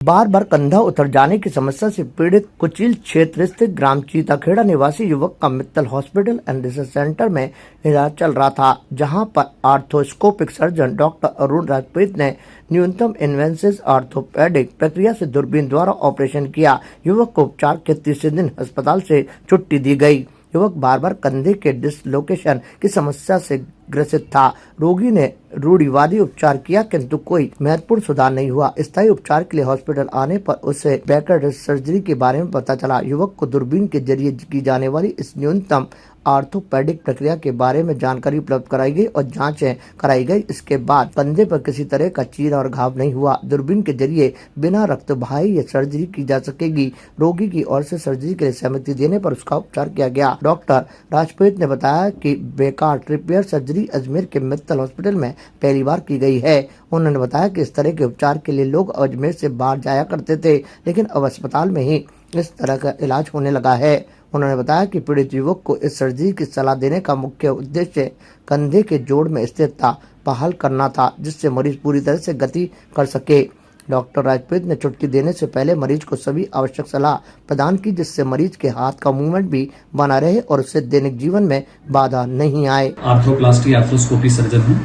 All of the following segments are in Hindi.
बार बार कंधा उतर जाने की समस्या से पीड़ित कुचिल क्षेत्र स्थित ग्राम चीताखेड़ा निवासी युवक का Mittal hospital and research centre में इलाज चल रहा था, जहां पर arthroscopic surgeon doctor Arun Rajput ने न्यूनतम इन्वेसिव ऑर्थोपेडिक प्रक्रिया से दूरबीन द्वारा ऑपरेशन किया। युवक को उपचार के तीसरे दिन अस्पताल से छुट्टी दी गई। युवक बार बार कंधे के डिसलोकेशन की समस्या से ग्रसित था। रोगी ने रूढ़िवादी उपचार किया किंतु कोई महत्वपूर्ण सुधार नहीं हुआ। स्थायी उपचार के लिए हॉस्पिटल आने पर उसे बैकवर्ड सर्जरी के बारे में पता चला। युवक को दूरबीन के जरिए की जाने वाली इस न्यूनतम ऑर्थोपेडिक प्रक्रिया के बारे में जानकारी उपलब्ध कराई गई और जांचें कराई गई। इसके बाद कंधे पर किसी तरह का चीरा और घाव नहीं हुआ। दूरबीन के जरिए बिना रक्त बहाए ये सर्जरी की जा सकेगी। रोगी की ओर से सर्जरी के लिए सहमति देने पर उसका उपचार किया गया। डॉक्टर राजपूत ने बताया कि बेकार रिपेयर सर्जरी अजमेर के मित्तल हॉस्पिटल में पहली बार की गई है। उन्होंने बताया कि इस तरह के उपचार के लिए लोग अजमेर से बाहर जाया करते थे, लेकिन अब अस्पताल में ही इस तरह का इलाज होने लगा है। उन्होंने बताया कि पीड़ित युवक को इस सर्जरी की सलाह देने का मुख्य उद्देश्य कंधे के जोड़ में स्थिरता बहाल करना था, जिससे मरीज पूरी तरह से गति कर सके। डॉक्टर राजपूत ने छुट्टी देने से पहले मरीज को सभी आवश्यक सलाह प्रदान की, जिससे मरीज के हाथ का मूवमेंट भी बना रहे और उससे दैनिक जीवन में बाधा नहीं आए। आर्थ्रोप्लास्टी आर्थ्रोस्कोपी सर्जन हूँ,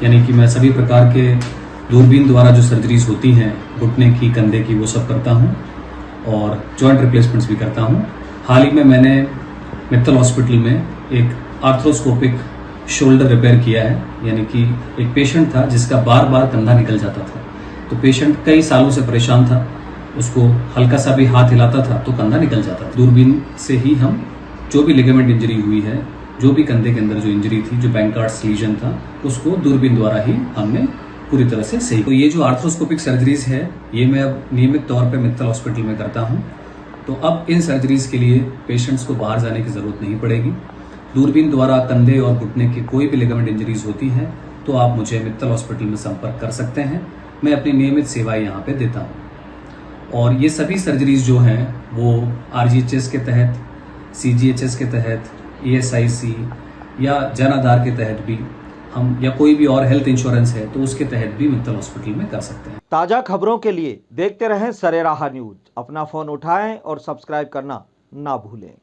यानी कि मैं सभी प्रकार के दूरबीन द्वारा जो सर्जरीज होती हैं घुटने की, कंधे की, वो सब करता हूँ और जॉइंट रिप्लेसमेंट्स भी करता हूँ। हाल ही में मैंने मित्तल हॉस्पिटल में एक आर्थ्रोस्कोपिक शोल्डर रिपेयर किया है, यानी कि एक पेशेंट था जिसका बार बार कंधा निकल जाता था। तो पेशेंट कई सालों से परेशान था, उसको हल्का सा भी हाथ हिलाता था तो कंधा निकल जाता था। दूरबीन से ही हम जो भी लिगामेंट इंजरी हुई है, जो भी कंधे के अंदर जो इंजरी थी, जो बैंकार्ड्स लीजन था, उसको दूरबीन द्वारा ही हमने पूरी तरह से सही। तो ये जो आर्थ्रोस्कोपिक सर्जरीज है, ये मैं अब नियमित तौर पे मित्तल हॉस्पिटल में करता हूँ। तो अब इन सर्जरीज के लिए पेशेंट्स को बाहर जाने की जरूरत नहीं पड़ेगी। दूरबीन द्वारा कंधे और घुटने की कोई भी लिगामेंट इंजरीज होती है तो आप मुझे मित्तल हॉस्पिटल में संपर्क कर सकते हैं। मैं अपनी नियमित सेवाएं यहाँ पे देता हूँ और ये सभी सर्जरीज जो हैं वो RGHS के तहत, CGHS के तहत, ESIC या जन आधार के तहत भी हम, या कोई भी और हेल्थ इंश्योरेंस है तो उसके तहत भी मित्तल हॉस्पिटल में कर सकते हैं। ताजा खबरों के लिए देखते रहें सरेराह न्यूज। अपना फोन उठाएं और सब्सक्राइब करना ना भूलें।